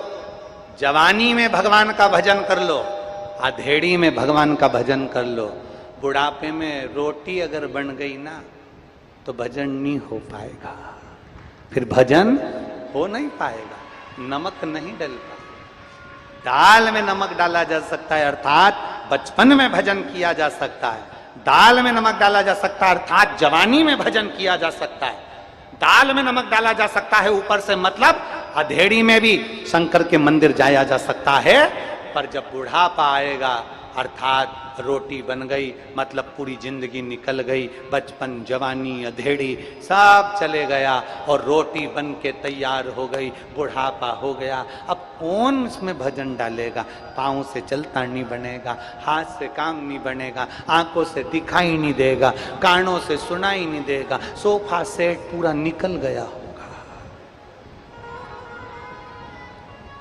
जवानी में भगवान का भजन कर लो, अधेड़ी में भगवान का भजन कर लो। बुढ़ापे में रोटी अगर बन गई ना तो भजन नहीं हो पाएगा, फिर भजन हो नहीं पाएगा, नमक नहीं डल पाएगा। दाल में नमक डाला जा सकता है, अर्थात बचपन में भजन किया जा सकता है। दाल में नमक डाला जा सकता है, अर्थात जवानी में भजन किया जा सकता है। दाल में नमक डाला जा सकता है ऊपर से, मतलब अधेड़ी में भी शंकर के मंदिर जाया जा सकता है। पर जब बुढ़ापा आएगा, अर्थात रोटी बन गई, मतलब पूरी जिंदगी निकल गई, बचपन, जवानी, अधेड़ी सब चले गया और रोटी बन के तैयार हो गई, बुढ़ापा हो गया। अब कौन इसमें भजन डालेगा? पाँव से चलता नहीं बनेगा, हाथ से काम नहीं बनेगा, आंखों से दिखाई नहीं देगा, कानों से सुनाई नहीं देगा, सोफा सेट पूरा निकल गया होगा।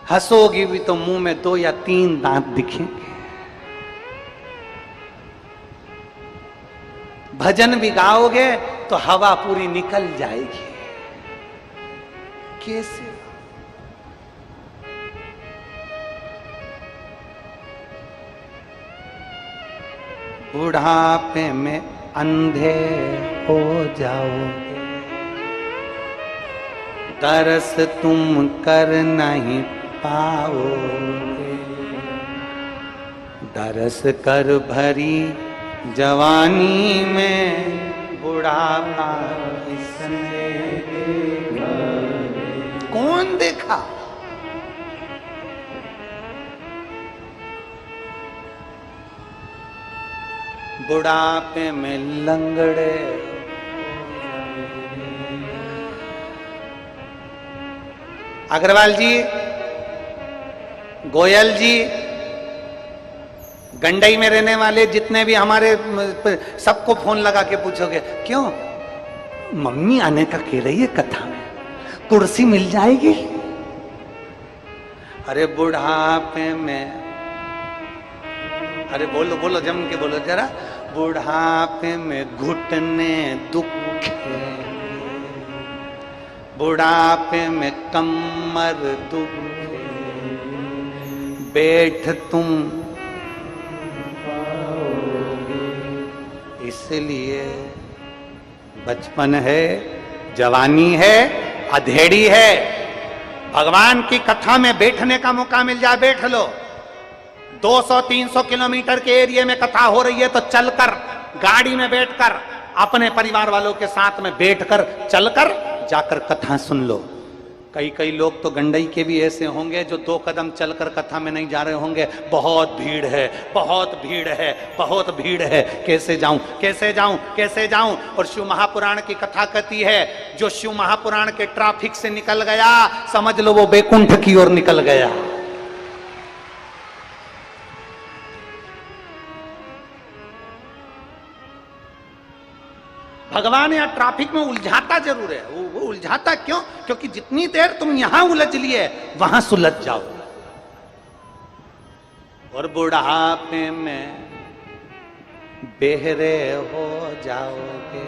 हंसोगी भी तो मुंह में 2 या 3 दांत दिखेंगे। भजन भी गाओगे तो हवा पूरी निकल जाएगी। कैसे? बुढ़ापे में अंधे हो जाओगे, तरस तुम कर नहीं पाओगे। दरस कर भरी जवानी में बुढ़ापा किसने कौन देखा? बुढ़ापे में लंगड़े। अग्रवाल जी, गोयल जी, गंडई में रहने वाले जितने भी हमारे, सबको फोन लगा के पूछोगे क्यों मम्मी आने का कह रही है कथा में, कुर्सी मिल जाएगी? अरे बुढ़ापे में, अरे बोलो बोलो जम के बोलो जरा, बुढ़ापे में घुटने दुखे, बुढ़ापे में कमर दुखे, बैठ तुम इसलिए बचपन है, जवानी है, अधेड़ी है। भगवान की कथा में बैठने का मौका मिल जाए, बैठ लो। 200-300 किलोमीटर के एरिया में कथा हो रही है तो चलकर, गाड़ी में बैठकर, अपने परिवार वालों के साथ में बैठकर, चलकर जाकर कथा सुन लो। कई लोग तो गंडई के भी ऐसे होंगे जो 2 कदम चलकर कथा में नहीं जा रहे होंगे। बहुत भीड़ है, बहुत भीड़ है, बहुत भीड़ है, कैसे जाऊं, कैसे जाऊं, कैसे जाऊं। और शिव महापुराण की कथा कहती है, जो शिव महापुराण के ट्रैफिक से निकल गया, समझ लो वो बैकुंठ की ओर निकल गया। भगवान यहाँ ट्रैफिक में उलझाता जरूर है, वो उलझाता क्यों? क्योंकि जितनी देर तुम यहां उलझ लिए वहां सुलझ जाओ। और बुढ़ापे में बेहरे हो जाओगे।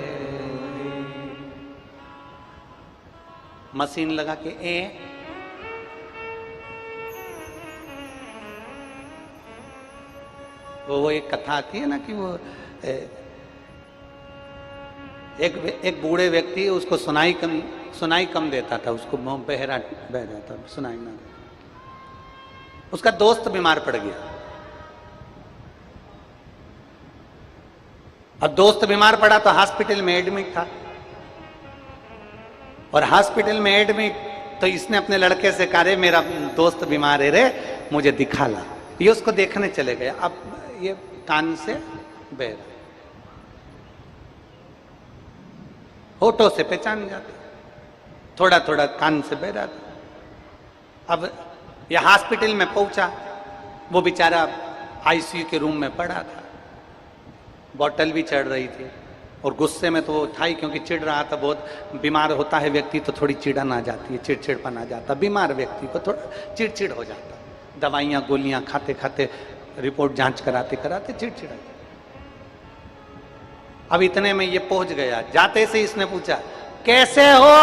मशीन लगा के वो एक कथा आती है ना कि वो एक बूढ़े व्यक्ति, उसको सुनाई कम देता था, उसको बहरा बह जाता, सुनाई ना देता। उसका दोस्त बीमार पड़ गया। अब दोस्त बीमार पड़ा तो हॉस्पिटल में एडमिट था, और हॉस्पिटल में एडमिट तो इसने अपने लड़के से कहा, रे मेरा दोस्त बीमार है रे, मुझे दिखा ला। ये उसको देखने चले गए। अब ये कान से बह रहा, होठों से पहचान जाते, थोड़ा थोड़ा कान से बह रहा था। अब यह हॉस्पिटल में पहुंचा, वो बेचारा आईसीयू के रूम में पड़ा था, बॉटल भी चढ़ रही थी, और गुस्से में तो वो था ही, क्योंकि चिढ़ रहा था बहुत। बीमार होता है व्यक्ति तो थोड़ी चिड़न आ जाती है, चिड़चिड़पन आ जाता, बीमार व्यक्ति को थोड़ा चिड़चिड़ हो जाता। दवाइयाँ गोलियां खाते खाते, रिपोर्ट जांच कराते कराते चिड़चिड़। अब इतने में ये पहुंच गया, जाते से इसने पूछा कैसे हो?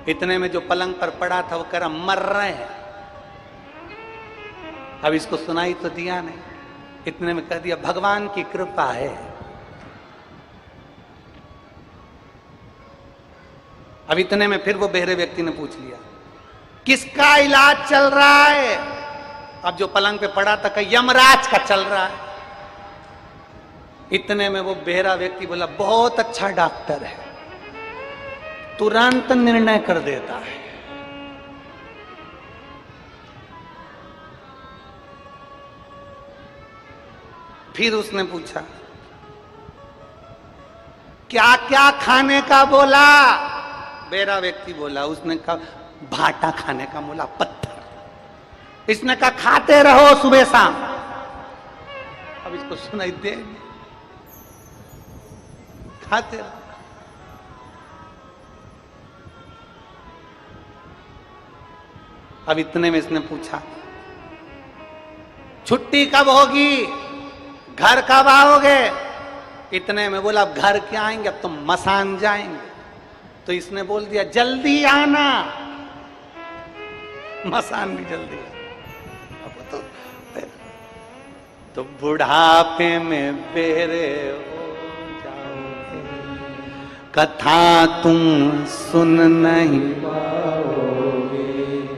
इतने में जो पलंग पर पड़ा था वो कह रहा मर रहे हैं। अब इसको सुनाई तो दिया नहीं, इतने में कह दिया भगवान की कृपा है। अब इतने में फिर वो बहरे व्यक्ति ने पूछ लिया किसका इलाज चल रहा है? अब जो पलंग पे पड़ा था कहा यमराज का चल रहा है। इतने में वो बहरा व्यक्ति बोला बहुत अच्छा डॉक्टर है, तुरंत निर्णय कर देता है। फिर उसने पूछा क्या क्या खाने का बोला? बहरा व्यक्ति बोला, उसने कहा भाटा खाने का बोला, पत्थर। इसने कहा खाते रहो सुबह शाम। अब इसको सुनाई दे, खाते रहो। अब इतने में इसने पूछा छुट्टी कब होगी, घर कब आओगे? इतने में बोला अब घर क्या आएंगे, अब तो मसान जाएंगे। तो इसने बोल दिया जल्दी आना, मसान भी जल्दी अब तो बुढ़ापे में बेरे हो जाओगे, कथा तुम सुन नहीं पाओगे,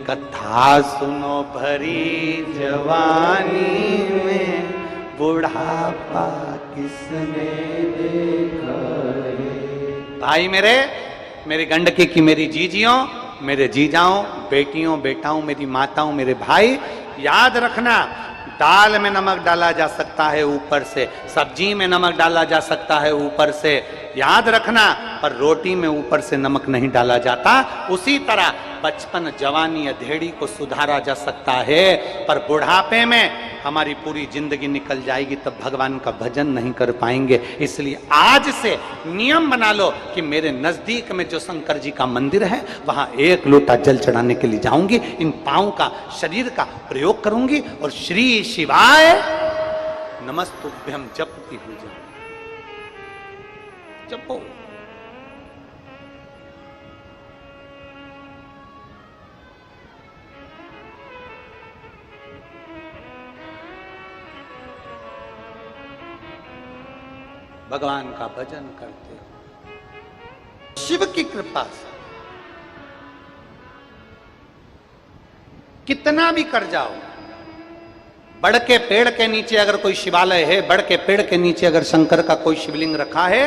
कथा सुनो भरी जवानी में, बुढ़ापा किसने देखा है। भाई मेरे, मेरी गंडकी की मेरी जीजियों, मेरे जीजाओं, बेटियों, बेटाओं, मेरी माताओं, मेरे भाई, याद रखना दाल में नमक डाला जा सकता है ऊपर से, सब्जी में नमक डाला जा सकता है ऊपर से, याद रखना, पर रोटी में ऊपर से नमक नहीं डाला जाता। उसी तरह बचपन, जवानी, अधेड़ी को सुधारा जा सकता है, पर बुढ़ापे में हमारी पूरी जिंदगी निकल जाएगी, तब भगवान का भजन नहीं कर पाएंगे। इसलिए आज से नियम बना लो कि मेरे नजदीक में जो शंकर जी का मंदिर है वहां एक लोटा जल चढ़ाने के लिए जाऊंगी, इन पांव का, शरीर का प्रयोग करूंगी और श्री शिवाय नमस्तुभ्यम जपती हुई जाऊंगी। जपो। भगवान का भजन करते हो शिव की कृपा से। कितना भी कर जाओ, बड़ के पेड़ के नीचे अगर कोई शिवालय है, बड़ के पेड़ के नीचे अगर शंकर का कोई शिवलिंग रखा है,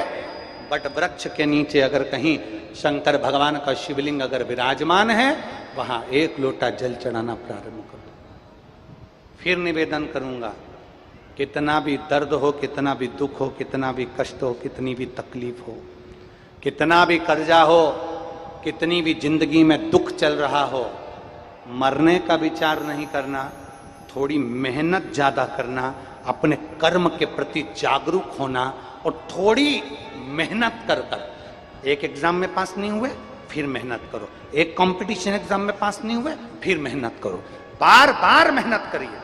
बट वृक्ष के नीचे अगर कहीं शंकर भगवान का शिवलिंग अगर विराजमान है, वहां एक लोटा जल चढ़ाना प्रारंभ करो। फिर निवेदन करूंगा, कितना भी दर्द हो, कितना भी दुख हो, कितना भी कष्ट हो, कितनी भी तकलीफ हो, कितना भी कर्जा हो, कितनी भी जिंदगी में दुख चल रहा हो, मरने का विचार नहीं करना, थोड़ी मेहनत ज्यादा करना, अपने कर्म के प्रति जागरूक होना और थोड़ी मेहनत कर कर। एक एग्जाम में पास नहीं हुए, फिर मेहनत करो। एक कंपटीशन एग्जाम में पास नहीं हुए, फिर मेहनत करो। बार बार मेहनत करिए,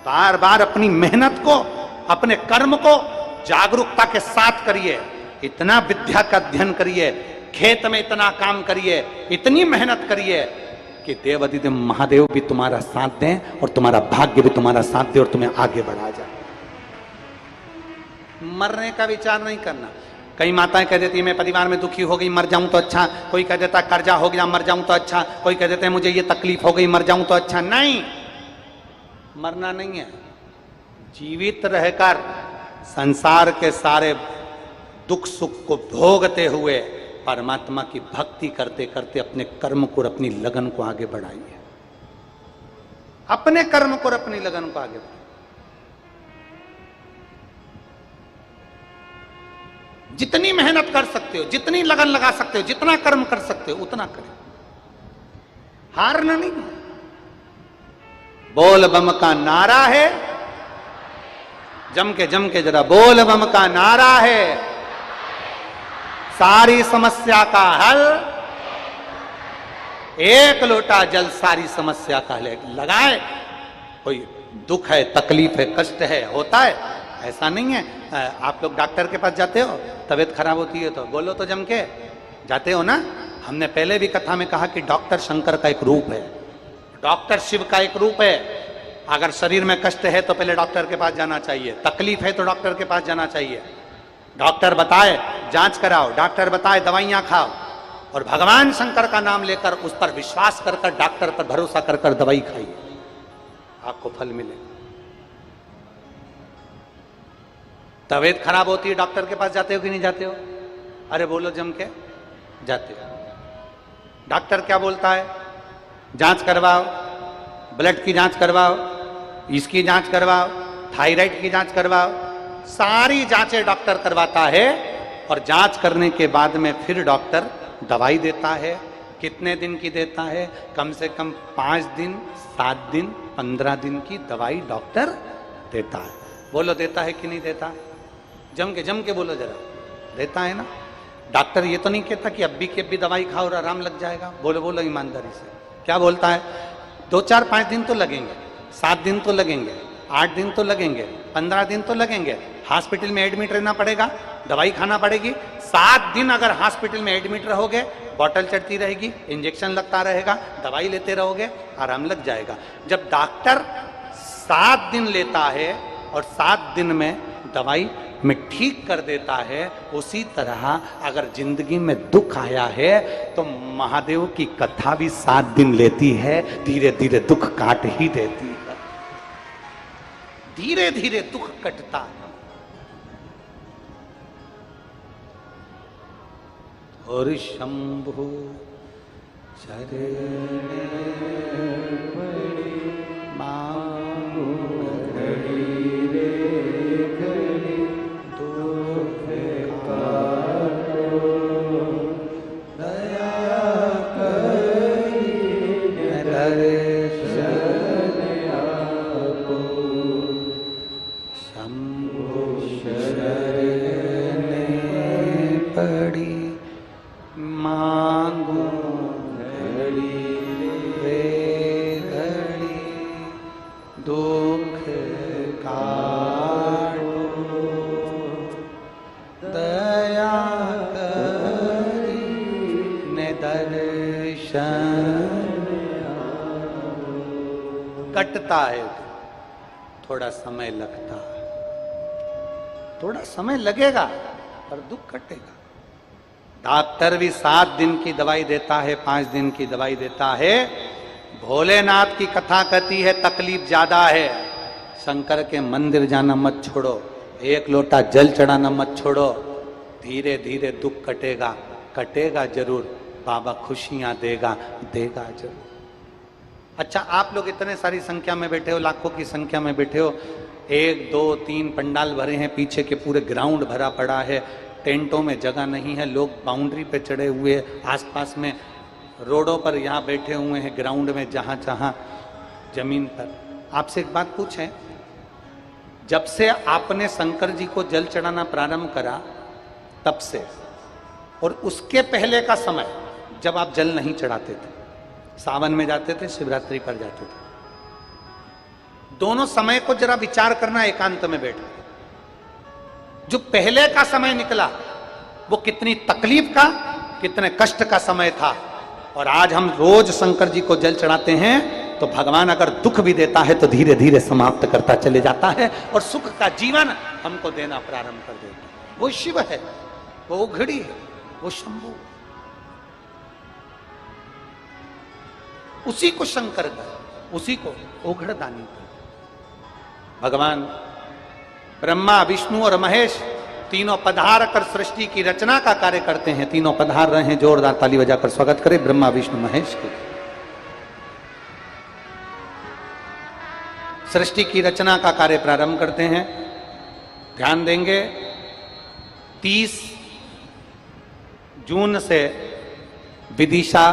बार बार अपनी मेहनत को, अपने कर्म को जागरूकता के साथ करिए। इतना विद्या का अध्ययन करिए, खेत में इतना काम करिए, इतनी मेहनत करिए कि देवाधिदेव महादेव भी तुम्हारा साथ दें और तुम्हारा भाग्य भी तुम्हारा साथ दे और तुम्हें आगे बढ़ा जाए। मरने का विचार नहीं करना। कई माताएं कह देती है मैं परिवार में दुखी हो गई, मर जाऊं तो अच्छा। कोई कह देता कर्जा हो गया, मर जाऊं तो अच्छा। कोई कह देते हैं मुझे ये तकलीफ हो गई, मर जाऊं तो अच्छा। नहीं, मरना नहीं है। जीवित रहकर संसार के सारे दुख सुख को भोगते हुए परमात्मा की भक्ति करते करते अपने कर्म को और अपनी लगन को आगे बढ़ाइए। अपने कर्म को और अपनी लगन को आगे बढ़ाइए। जितनी मेहनत कर सकते हो, जितनी लगन लगा सकते हो, जितना कर्म कर सकते हो उतना करें। हारना नहीं। बोल बम का नारा है, जम के जरा बोल बम का नारा है। सारी समस्या का हल, एक लोटा जल सारी समस्या का हल। लगाए, कोई दुख है, तकलीफ है, कष्ट है, होता है, ऐसा नहीं है। आप लोग डॉक्टर के पास जाते हो, तबीयत खराब होती है तो बोलो तो जम के जाते हो ना। हमने पहले भी कथा में कहा कि डॉक्टर शंकर का एक रूप है, डॉक्टर शिव का एक रूप है। अगर शरीर में कष्ट है तो पहले डॉक्टर के पास जाना चाहिए, तकलीफ है तो डॉक्टर के पास जाना चाहिए। डॉक्टर बताए जांच कराओ, डॉक्टर बताए दवाइयां खाओ, और भगवान शंकर का नाम लेकर उस पर विश्वास कर कर, डॉक्टर पर भरोसा कर कर दवाई खाइए, आपको फल मिले। तबीयत खराब होती है, डॉक्टर के पास जाते हो कि नहीं जाते हो? अरे बोलो जम के, जाते हो। डॉक्टर क्या बोलता है? जांच करवाओ, ब्लड की जांच करवाओ, इसकी जांच करवाओ, थायराइड की जांच करवाओ। सारी जांचें डॉक्टर करवाता है, और जांच करने के बाद में फिर डॉक्टर दवाई देता है। कितने दिन की देता है? कम से कम 5 दिन, 7 दिन, 15 दिन की दवाई डॉक्टर देता है। बोलो देता है कि नहीं देता? जम के बोलो जरा, देता है ना। डॉक्टर ये तो नहीं कहता कि अभी की अभी दवाई खाओ और आराम लग जाएगा। बोलो बोलो ईमानदारी से, क्या बोलता है? 2, 4, 5 दिन तो लगेंगे, 7 दिन तो लगेंगे, 8 दिन तो लगेंगे, 15 दिन तो लगेंगे, हॉस्पिटल में एडमिट रहना पड़ेगा, दवाई खाना पड़ेगी। 7 दिन अगर हॉस्पिटल में एडमिट रहोगे, बॉटल चढ़ती रहेगी, इंजेक्शन लगता रहेगा, दवाई लेते रहोगे, आराम लग जाएगा। जब डॉक्टर 7 दिन लेता है और 7 दिन में दवाई में ठीक कर देता है, उसी तरह अगर जिंदगी में दुख आया है तो महादेव की कथा भी 7 दिन लेती है, धीरे धीरे दुख काट ही देती है, धीरे धीरे दुख कटता है। और शंभु शरण मांगो घड़ी रे घड़ी दुख काटो, दया करी दर्शन आपो, शंभु शरण पड़ी मांगो घड़ी रे घड़ी दुख काटो, दया करी ने दर्शन। कटता है, थोड़ा समय लगता है, थोड़ा समय लगेगा पर दुख कटेगा। डॉक्टर भी 7 दिन की दवाई देता है, 5 दिन की दवाई देता है। भोलेनाथ की कथा कहती है तकलीफ ज्यादा है, शंकर के मंदिर जाना मत छोड़ो, 1 लोटा जल चढ़ाना मत छोड़ो, धीरे धीरे दुख कटेगा, कटेगा जरूर, बाबा खुशियां देगा, देगा जरूर। अच्छा, आप लोग इतने सारी संख्या में बैठे हो, लाखों की संख्या में बैठे हो, 1 2 3 पंडाल भरे हैं, पीछे के पूरे ग्राउंड भरा पड़ा है, टेंटों में जगह नहीं है, लोग बाउंड्री पे चढ़े हुए, आसपास में रोडों पर यहाँ बैठे हुए हैं, ग्राउंड में जहाँ जहाँ जमीन पर। आपसे एक बात पूछें, जब से आपने शंकर जी को जल चढ़ाना प्रारंभ करा तब से और उसके पहले का समय जब आप जल नहीं चढ़ाते थे, सावन में जाते थे, शिवरात्रि पर जाते थे, दोनों समय को जरा विचार करना एकांत में बैठ। जो पहले का समय निकला वो कितनी तकलीफ का, कितने कष्ट का समय था, और आज हम रोज शंकर जी को जल चढ़ाते हैं तो भगवान अगर दुख भी देता है तो धीरे धीरे समाप्त करता चले जाता है और सुख का जीवन हमको देना प्रारंभ कर देता है। वो शिव है, वो उघड़ी है, वो शंभु, उसी को शंकर कर, उसी को ओघड़दानी कर। भगवान ब्रह्मा विष्णु और महेश तीनों पधार कर सृष्टि की रचना का कार्य करते हैं। तीनों पधार रहे हैं, जोरदार ताली बजाकर स्वागत करें ब्रह्मा विष्णु महेश के। सृष्टि की रचना का कार्य प्रारंभ करते हैं। ध्यान देंगे, 30 जून से विदिशा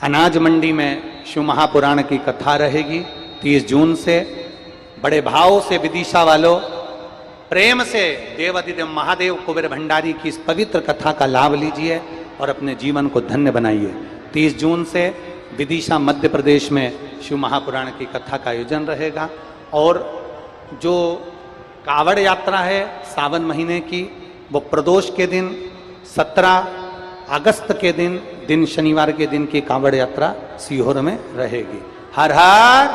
अनाज मंडी में शिव महापुराण की कथा रहेगी। 30 जून से बड़े भाव से विदिशा वालों प्रेम से देवाधिदेव महादेव कुबेर भंडारी की इस पवित्र कथा का लाभ लीजिए और अपने जीवन को धन्य बनाइए। 30 जून से विदिशा मध्य प्रदेश में शिव महापुराण की कथा का आयोजन रहेगा। और जो कावड़ यात्रा है सावन महीने की, वो प्रदोष के दिन 17 अगस्त के दिन शनिवार के दिन की कावड़ यात्रा सीहोर में रहेगी। हर हर